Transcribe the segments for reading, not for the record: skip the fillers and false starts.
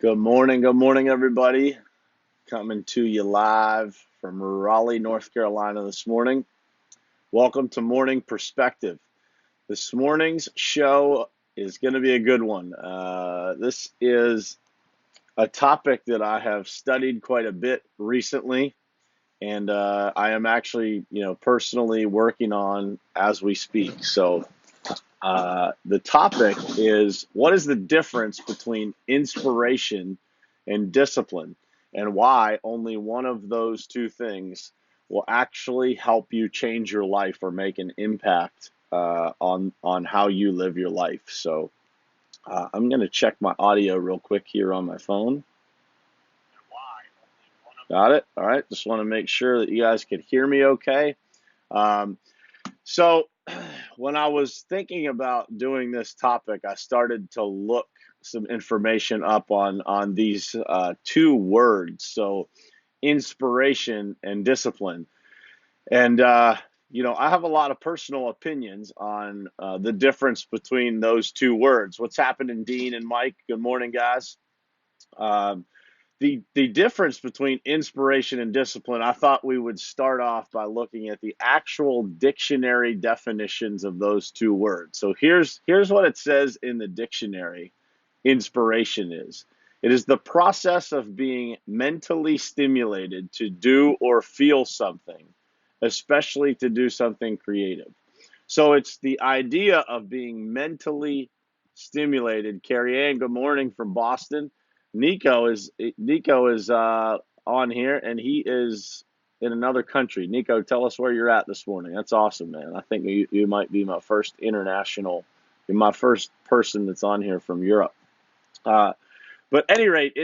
Good morning, everybody. Coming to you live from Raleigh, North Carolina this morning. Welcome to Morning Perspective. This morning's show is going to be a good one. This is a topic that I have studied quite a bit recently, and I am actually, personally working on as we speak. So, the topic is, what is the difference between inspiration and discipline, and why only one of those two things will actually help you change your life or make an impact on how you live your life. So I'm going to check my audio real quick here on my phone. Got it. All right. Just want to make sure that you guys could hear me okay. Um, So, when I was thinking about doing this topic, I started to look some information up on these two words. So, inspiration and discipline. And I have a lot of personal opinions on the difference between those two words. What's happening, Dean and Mike? Good morning, guys. Um, the difference between inspiration and discipline, I thought we would start off by looking at the actual dictionary definitions of those two words. So here's what it says in the dictionary. Inspiration is, it is the process of being mentally stimulated to do or feel something, especially to do something creative. So it's the idea of being mentally stimulated. Carrie Ann, good morning from Boston. Nico is on here, and he is in another country. Nico, tell us where you're at this morning. That's awesome, man. I think you might be my first international, you're my first person that's on here from Europe. Uh, but at any rate,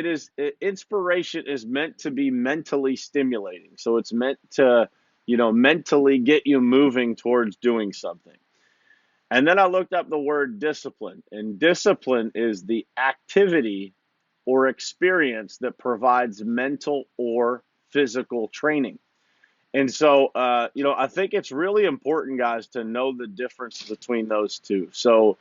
inspiration is meant to be mentally stimulating. So it's meant to, mentally get you moving towards doing something. And then I looked up the word discipline, and discipline is the activity or experience that provides mental or physical training. And so, I think it's really important, guys, to know the difference between those two. So,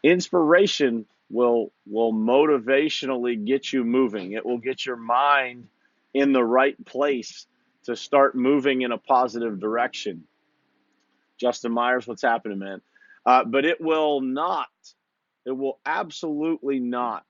inspiration will motivationally get you moving. It will get your mind in the right place to start moving in a positive direction. Justin Myers, what's happening, man? But it will not, it will absolutely not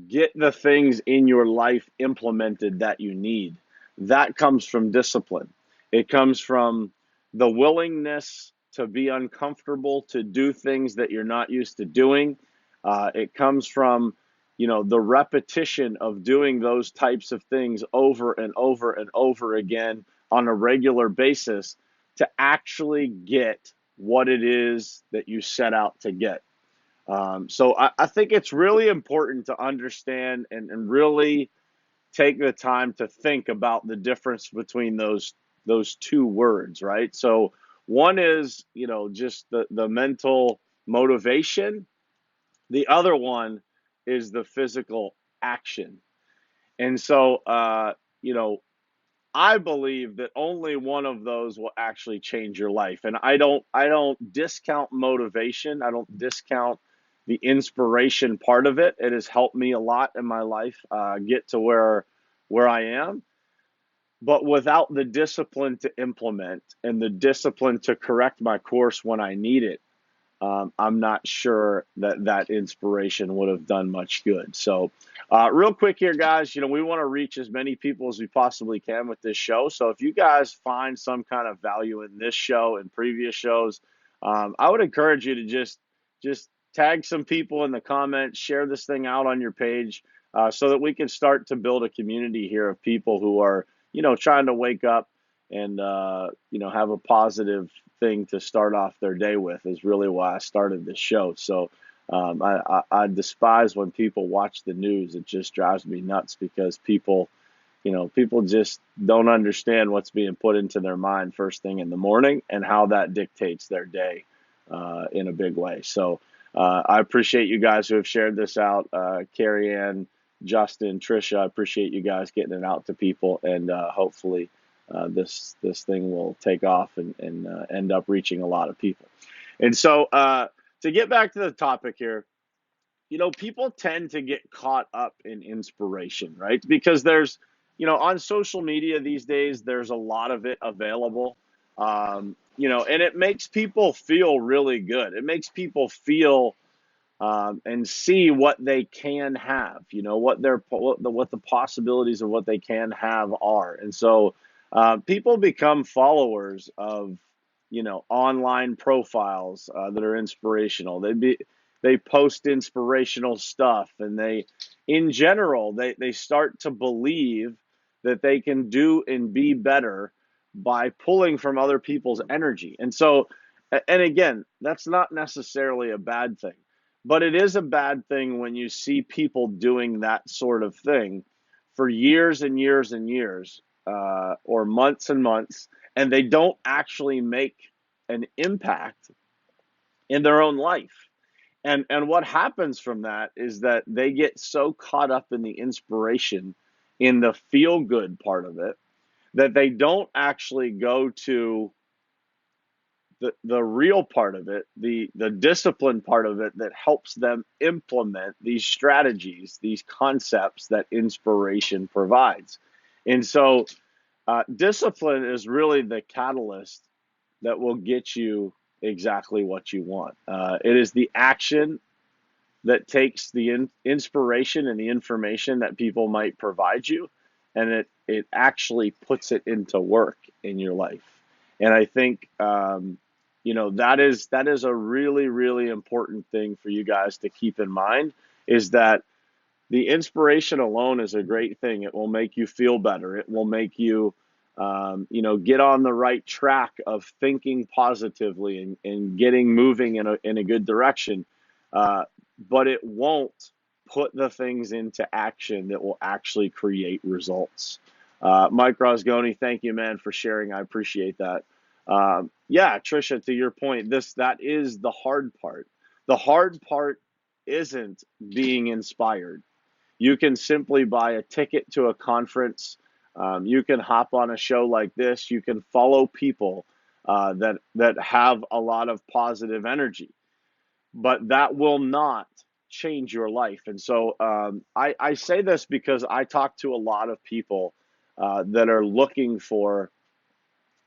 get the things in your life implemented that you need. That comes from discipline. It comes from the willingness to be uncomfortable, to do things that you're not used to doing. It comes from, the repetition of doing those types of things over and over and over again on a regular basis to actually get what it is that you set out to get. So I think it's really important to understand and really take the time to think about the difference between those two words, right? So one is, just the mental motivation. The other one is the physical action. And so, I believe that only one of those will actually change your life. And I don't discount motivation. I don't discount the inspiration part of it. It has helped me a lot in my life get to where I am. But without the discipline to implement and the discipline to correct my course when I need it, I'm not sure that inspiration would have done much good. So, real quick here, guys, we want to reach as many people as we possibly can with this show. So, if you guys find some kind of value in this show and previous shows, I would encourage you to just tag some people in the comments, share this thing out on your page, so that we can start to build a community here of people who are, trying to wake up and have a positive thing to start off their day with. Is really why I started this show. So I despise when people watch the news. It just drives me nuts because people just don't understand what's being put into their mind first thing in the morning and how that dictates their day in a big way. So I appreciate you guys who have shared this out. Carrie Ann, Justin, Trisha, I appreciate you guys getting it out to people, and hopefully this thing will take off and end up reaching a lot of people. And so to get back to the topic here, people tend to get caught up in inspiration, right? Because there's, on social media these days, there's a lot of it available. And it makes people feel really good. It makes people feel and see what they can have, what the possibilities of what they can have are. And so people become followers of, online profiles that are inspirational. They post inspirational stuff, and in general, they start to believe that they can do and be better by pulling from other people's energy. And so, and again, that's not necessarily a bad thing, but it is a bad thing when you see people doing that sort of thing for years and years and years, or months and months, and they don't actually make an impact in their own life. And what happens from that is that they get so caught up in the inspiration, in the feel good part of it, that they don't actually go to the real part of it, the discipline part of it, that helps them implement these strategies, these concepts that inspiration provides. And so discipline is really the catalyst that will get you exactly what you want. It is the action that takes the inspiration and the information that people might provide you, and it actually puts it into work in your life. And I think that is a really, really important thing for you guys to keep in mind, is that the inspiration alone is a great thing. It will make you feel better. It will make you get on the right track of thinking positively, and getting moving in a good direction. But it won't put the things into action that will actually create results. Mike Rosgoni, thank you, man, for sharing. I appreciate that. Yeah, Trisha, to your point, that is the hard part. The hard part isn't being inspired. You can simply buy a ticket to a conference. You can hop on a show like this. You can follow people that have a lot of positive energy, but that will not change your life. And so I say this because I talk to a lot of people that are looking for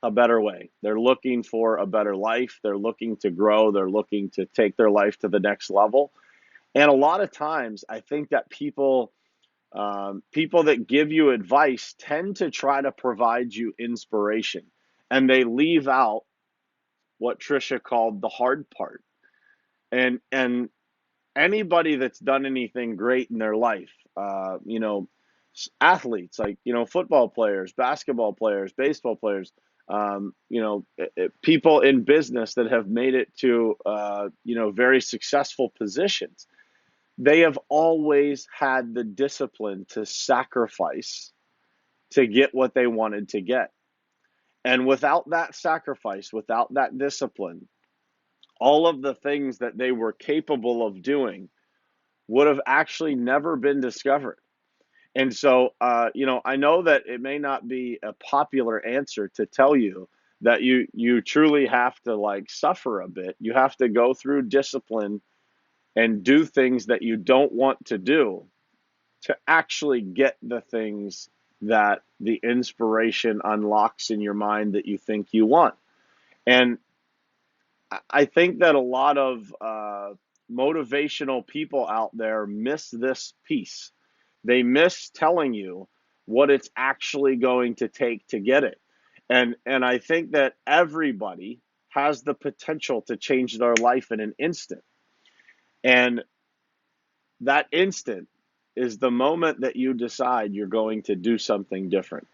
a better way. They're looking for a better life. They're looking to grow. They're looking to take their life to the next level. And a lot of times, I think that people that give you advice tend to try to provide you inspiration, and they leave out what Trisha called the hard part. And anybody that's done anything great in their life, athletes, like, football players, basketball players, baseball players, people in business that have made it to, very successful positions, they have always had the discipline to sacrifice to get what they wanted to get. And without that sacrifice, without that discipline, all of the things that they were capable of doing would have actually never been discovered. And so, I know that it may not be a popular answer to tell you that you truly have to, like, suffer a bit. You have to go through discipline and do things that you don't want to do to actually get the things that the inspiration unlocks in your mind that you think you want. And I think that a lot of motivational people out there miss this piece. They miss telling you what it's actually going to take to get it. And I think that everybody has the potential to change their life in an instant. And that instant is the moment that you decide you're going to do something different.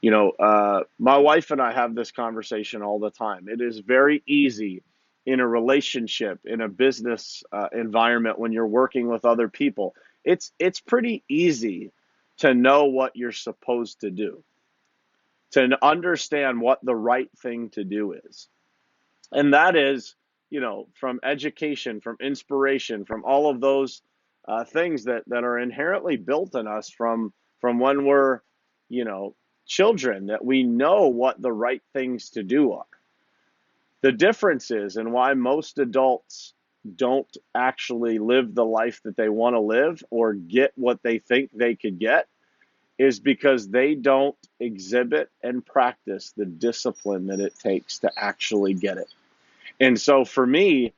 My wife and I have this conversation all the time. It is very easy in a relationship, in a business environment, when you're working with other people. It's pretty easy to know what you're supposed to do, to understand what the right thing to do is. And that is, from education, from inspiration, from all of those things that are inherently built in us from when we're, you know, children, that we know what the right things to do are. The difference is, and why most adults don't actually live the life that they want to live or get what they think they could get is because they don't exhibit and practice the discipline that it takes to actually get it. And so for me,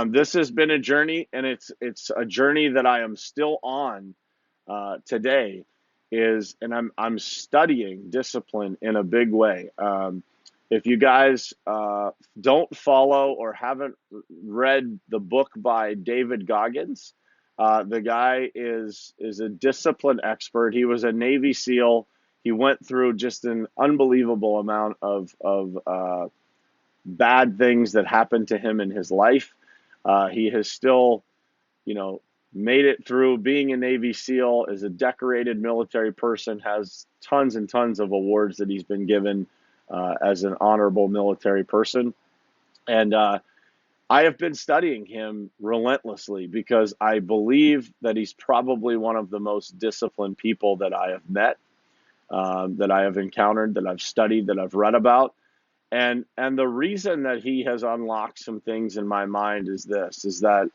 this has been a journey, and it's a journey that I am still on today. And I'm studying discipline in a big way. If you guys don't follow or haven't read the book by David Goggins, the guy is a discipline expert. He was a Navy SEAL. He went through just an unbelievable amount of bad things that happened to him in his life. He has still, you know, made it through being a Navy SEAL, is a decorated military person, has tons and tons of awards that he's been given as an honorable military person. And I have been studying him relentlessly because I believe that he's probably one of the most disciplined people that I have met, that I have encountered, that I've studied, that I've read about. And the reason that he has unlocked some things in my mind is this, is that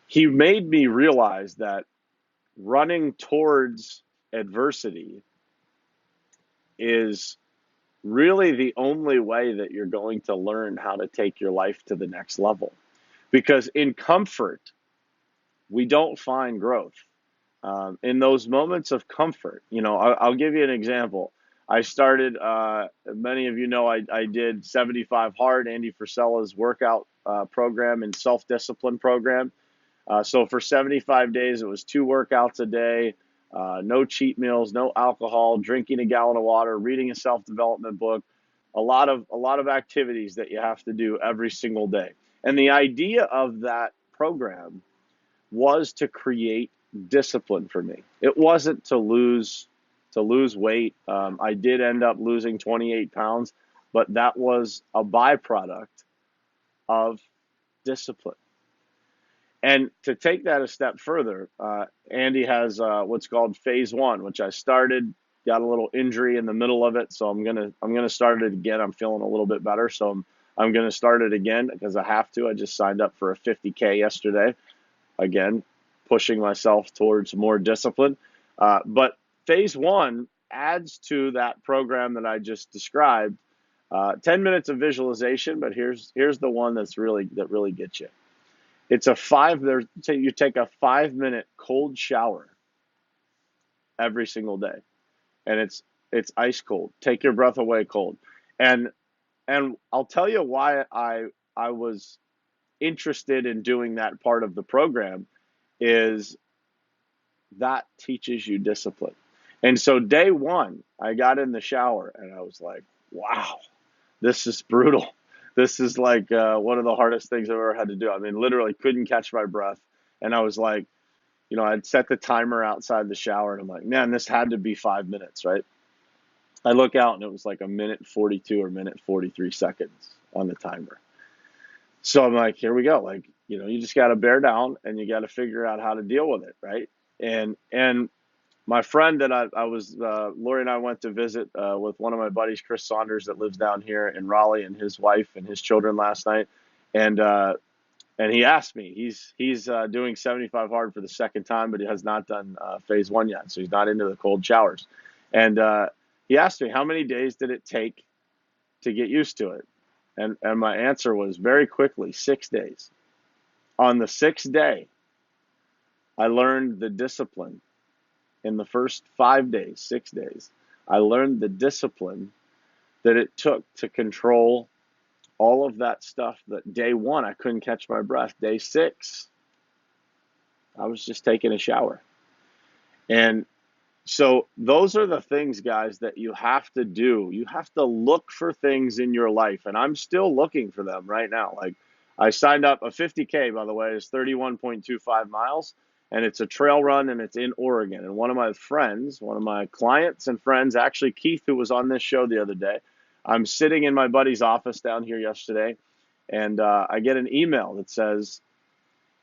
he made me realize that running towards adversity is really the only way that you're going to learn how to take your life to the next level. Because in comfort, we don't find growth. In those moments of comfort, I'll give you an example. I started, many of you know, I did 75 Hard, Andy Frisella's workout program and self-discipline program. So for 75 days, it was 2 workouts a day, no cheat meals, no alcohol, drinking a gallon of water, reading a self-development book, a lot of activities that you have to do every single day. And the idea of that program was to create discipline for me. It wasn't to lose weight. I did end up losing 28 pounds, but that was a byproduct of discipline. And to take that a step further, Andy has what's called phase one, which I started, got a little injury in the middle of it, so I'm gonna start it again. I'm feeling a little bit better, so I'm gonna start it again because I have to. I just signed up for a 50K yesterday. Again, pushing myself towards more discipline. But phase one adds to that program that I just described. 10 minutes of visualization, but here's the one that really gets you. It's a you take a 5-minute cold shower every single day, and it's ice cold. Take your breath away cold. And I'll tell you why I was interested in doing that part of the program is that teaches you discipline. And so day one, I got in the shower and I was like, wow, this is brutal. This is like one of the hardest things I've ever had to do. I mean, literally couldn't catch my breath. And I was like, I'd set the timer outside the shower and I'm like, man, this had to be 5 minutes, right? I look out and it was like a minute 42 or minute 43 seconds on the timer. So I'm like, here we go. Like, you just got to bear down and you got to figure out how to deal with it, right? And my friend that I was, Lori and I went to visit with one of my buddies, Chris Saunders, that lives down here in Raleigh, and his wife and his children last night. And he asked me, he's doing 75 Hard for the second time, but he has not done phase one yet, so he's not into the cold showers. And he asked me, how many days did it take to get used to it? And my answer was very quickly, 6 days. On the 6th day, I learned the discipline. In the first 5 days, 6 days, I learned the discipline that it took to control all of that stuff. That day one, I couldn't catch my breath. Day 6, I was just taking a shower. And so those are the things, guys, that you have to do. You have to look for things in your life. And I'm still looking for them right now. Like, I signed up, a 50K, by the way, is 31.25 miles. And it's a trail run, and it's in Oregon. And one of my clients and friends, actually Keith, who was on this show the other day, I'm sitting in my buddy's office down here yesterday, and I get an email that says,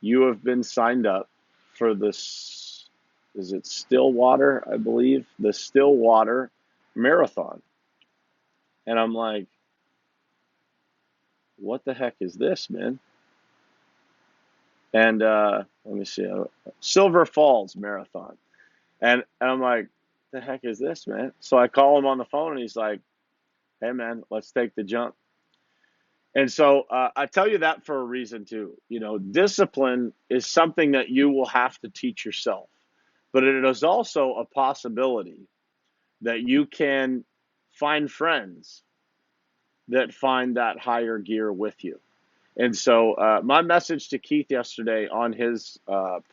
you have been signed up for this, is it Stillwater, I believe, the Stillwater Marathon. And I'm like, what the heck is this, man? and let me see, Silver Falls Marathon. And I'm like, the heck is this, man? So I call him on the phone, and he's like, hey, man, let's take the jump. And so I tell you that for a reason too. Discipline is something that you will have to teach yourself, but it is also a possibility that you can find friends that find that higher gear with you. And so my message to Keith yesterday on his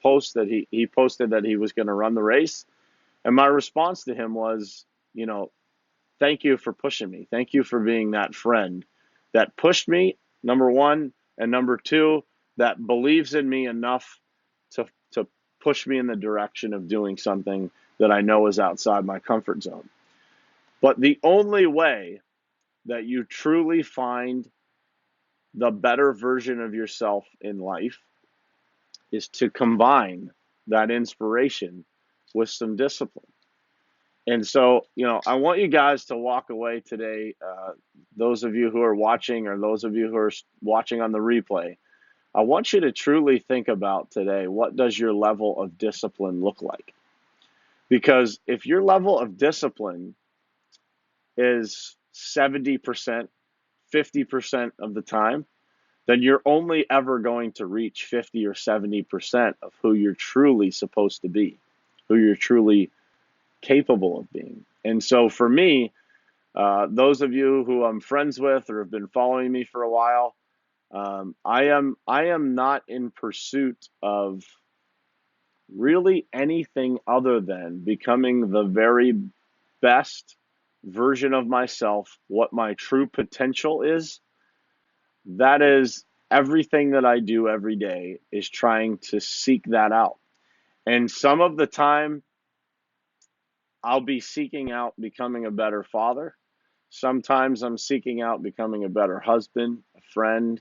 post that he posted that he was going to run the race, and my response to him was, thank you for pushing me. Thank you for being that friend that pushed me, number one, and number two, that believes in me enough to push me in the direction of doing something that I know is outside my comfort zone. But the only way that you truly find the better version of yourself in life is to combine that inspiration with some discipline. And so, I want you guys to walk away today, those of you who are watching or those of you who are watching on the replay, I want you to truly think about today, what does your level of discipline look like? Because if your level of discipline is 70%, 50% of the time, then you're only ever going to reach 50 or 70% of who you're truly supposed to be, who you're truly capable of being. And so for me, those of you who I'm friends with or have been following me for a while, I am not in pursuit of really anything other than becoming the very best version of myself, what my true potential is. That is everything that I do every day is trying to seek that out. And some of the time I'll be seeking out becoming a better father. Sometimes I'm seeking out becoming a better husband, a friend,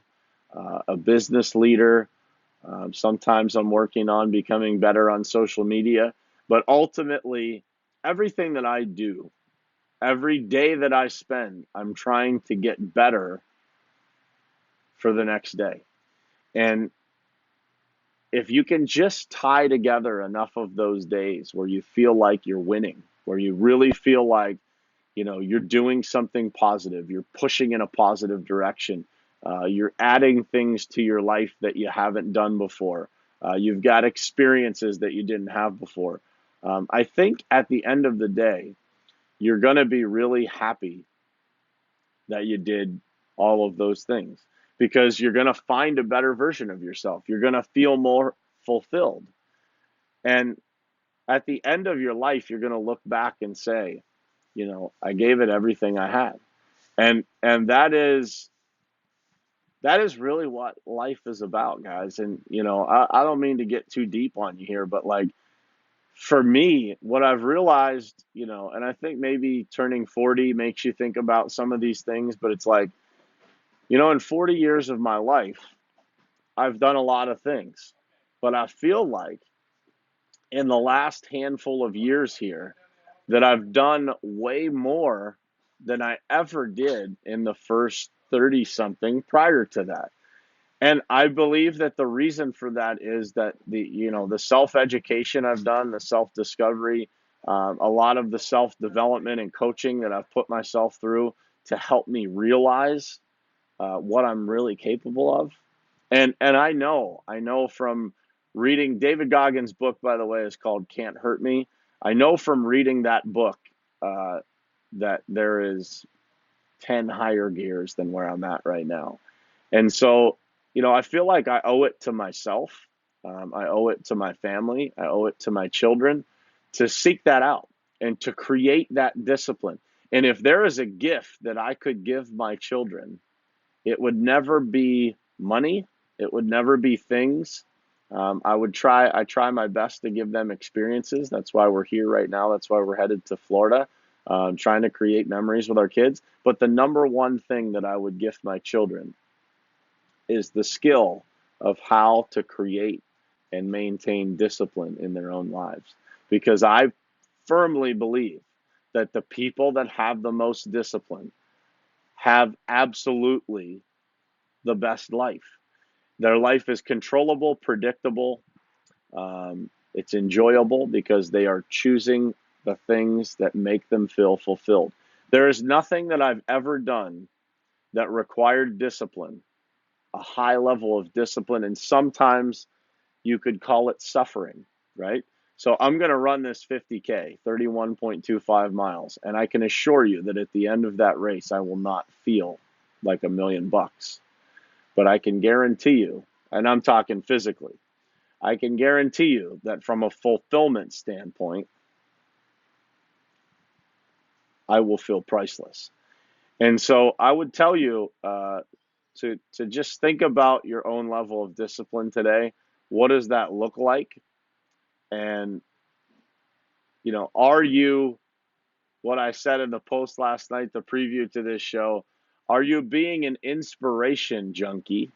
a business leader. Sometimes I'm working on becoming better on social media. But ultimately, everything that I do, every day that I spend, I'm trying to get better for the next day. And if you can just tie together enough of those days where you feel like you're winning, where you really feel like you're doing something positive, you're pushing in a positive direction, you're adding things to your life that you haven't done before, you've got experiences that you didn't have before. I think at the end of the day, you're going to be really happy that you did all of those things, because you're going to find a better version of yourself. You're going to feel more fulfilled. And at the end of your life, you're going to look back and say, I gave it everything I had. And that is really what life is about, guys. And I don't mean to get too deep on you here, but like, for me, what I've realized, and I think maybe turning 40 makes you think about some of these things, but it's like, in 40 years of my life, I've done a lot of things, but I feel like in the last handful of years here that I've done way more than I ever did in the first 30 something prior to that. And I believe that the reason for that is that the self education I've done, the self discovery, a lot of the self development and coaching that I've put myself through to help me realize what I'm really capable of. And I know from reading David Goggins' book, by the way, is called Can't Hurt Me. I know from reading that book uh, that there is 10 higher gears than where I'm at right now. And so, I feel like I owe it to myself. I owe it to my family. I owe it to my children to seek that out and to create that discipline. And if there is a gift that I could give my children, it would never be money. It would never be things. I try my best to give them experiences. That's why we're here right now. That's why we're headed to Florida, trying to create memories with our kids. But the number one thing that I would gift my children is the skill of how to create and maintain discipline in their own lives. Because I firmly believe that the people that have the most discipline have absolutely the best life. Their life is controllable, predictable. It's enjoyable because they are choosing the things that make them feel fulfilled. There is nothing that I've ever done that required discipline, a high level of discipline, and sometimes you could call it suffering, right? So I'm going to run this 50K, 31.25 miles, and I can assure you that at the end of that race, I will not feel like $1,000,000. But I can guarantee you, and I'm talking physically, I can guarantee you that from a fulfillment standpoint, I will feel priceless. And so I would tell you to just think about your own level of discipline today. What does that look like? And are you what I said in the post last night, the preview to this show? Are you being an inspiration junkie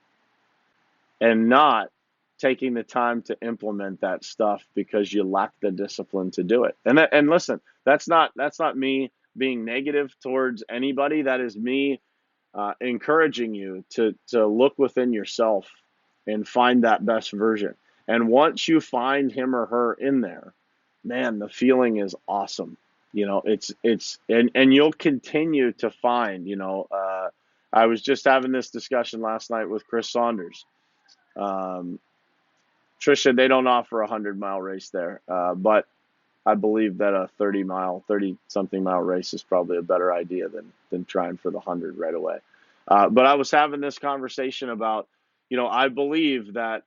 and not taking the time to implement that stuff because you lack the discipline to do it? And listen, that's not me being negative towards anybody. That is me encouraging you to look within yourself and find that best version. And once you find him or her in there, man, the feeling is awesome. And you'll continue to find. I was just having this discussion last night with Chris Saunders. Um, Trisha, they don't offer a 100-mile race there, but I believe that a 30 something mile race is probably a better idea than trying for the 100 right away. But I was having this conversation about, I believe that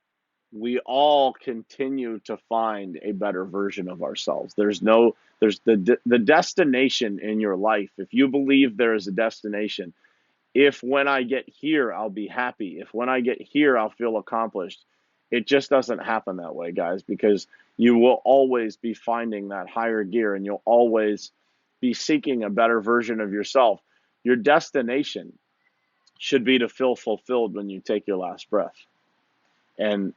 we all continue to find a better version of ourselves. There's the destination in your life. If you believe there is a destination, if when I get here, I'll be happy. If when I get here, I'll feel accomplished. It just doesn't happen that way, guys, because you will always be finding that higher gear and you'll always be seeking a better version of yourself. Your destination should be to feel fulfilled when you take your last breath. And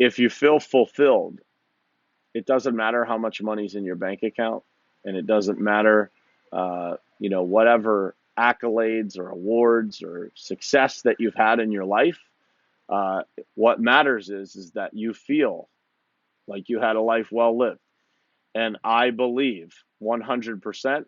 if you feel fulfilled, it doesn't matter how much money's in your bank account, and it doesn't matter, whatever accolades or awards or success that you've had in your life. What matters is that you feel like you had a life well lived. And I believe 100%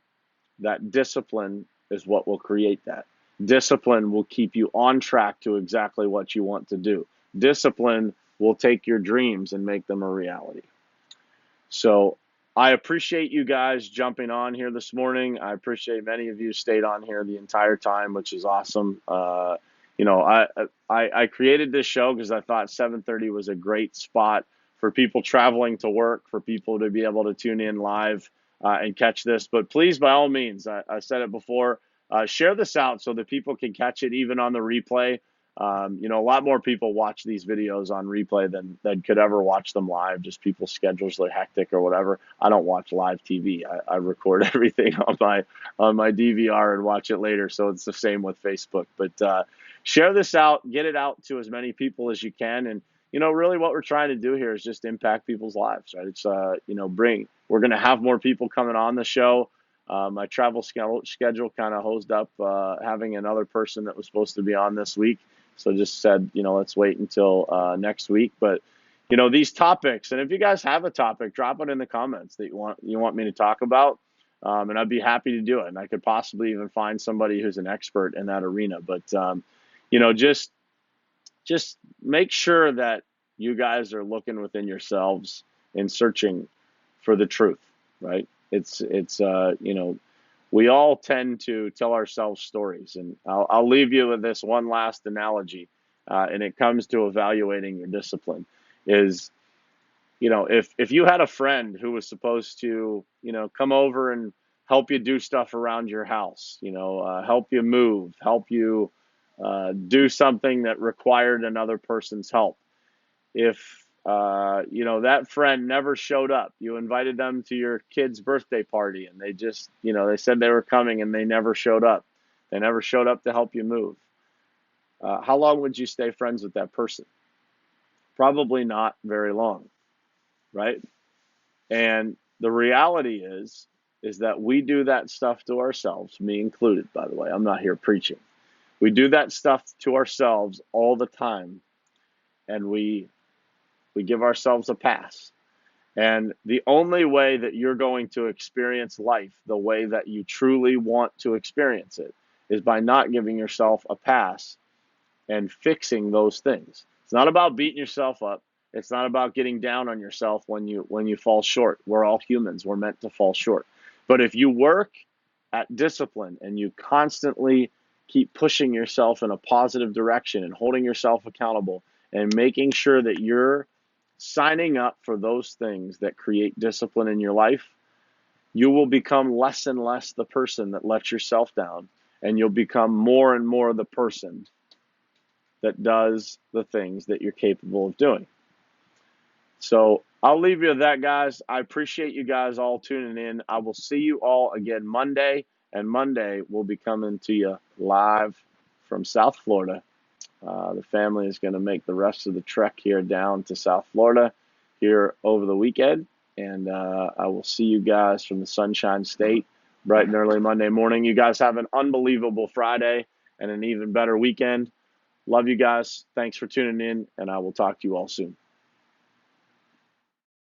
that discipline is what will create that. Discipline will keep you on track to exactly what you want to do. Discipline will take your dreams and make them a reality. So I appreciate you guys jumping on here this morning. I appreciate many of you stayed on here the entire time, which is awesome. I created this show because I thought 7:30 was a great spot for people traveling to work, for people to be able to tune in live and catch this. But please, by all means, I said it before, share this out so that people can catch it even on the replay. A lot more people watch these videos on replay than could ever watch them live. Just people's schedules are hectic or whatever. I don't watch live TV. I record everything on my DVR and watch it later. So it's the same with Facebook. But share this out, get it out to as many people as you can, and really what we're trying to do here is just impact people's lives, right? It's we're going to have more people coming on the show. My travel schedule kind of hosed up having another person that was supposed to be on this week. So just said, let's wait until next week. But, these topics, and if you guys have a topic, drop it in the comments that you want me to talk about. And I'd be happy to do it. And I could possibly even find somebody who's an expert in that arena. But, just make sure that you guys are looking within yourselves and searching for the truth, right? We all tend to tell ourselves stories, and I'll leave you with this one last analogy, and it comes to evaluating your discipline. Is if you had a friend who was supposed to come over and help you do stuff around your house, help you move, help you do something that required another person's help. If that friend never showed up, you invited them to your kid's birthday party, and they just they said they were coming and they never showed up. They never showed up to help you move. How long would you stay friends with that person? Probably not very long, right? And the reality is that we do that stuff to ourselves, me included, by the way. I'm not here preaching. We do that stuff to ourselves all the time and we give ourselves a pass. And the only way that you're going to experience life the way that you truly want to experience it is by not giving yourself a pass and fixing those things. It's not about beating yourself up. It's not about getting down on yourself when you fall short. We're all humans. We're meant to fall short. But if you work at discipline and you constantly keep pushing yourself in a positive direction and holding yourself accountable and making sure that you're signing up for those things that create discipline in your life, you will become less and less the person that lets yourself down, and you'll become more and more the person that does the things that you're capable of doing. So I'll leave you with that, guys. I appreciate you guys all tuning in. I will see you all again Monday, and Monday we'll be coming to you live from South Florida. The family is going to make the rest of the trek here down to South Florida here over the weekend, and I will see you guys from the Sunshine State bright and early Monday morning. You guys have an unbelievable Friday and an even better weekend. Love you guys. Thanks for tuning in, and I will talk to you all soon.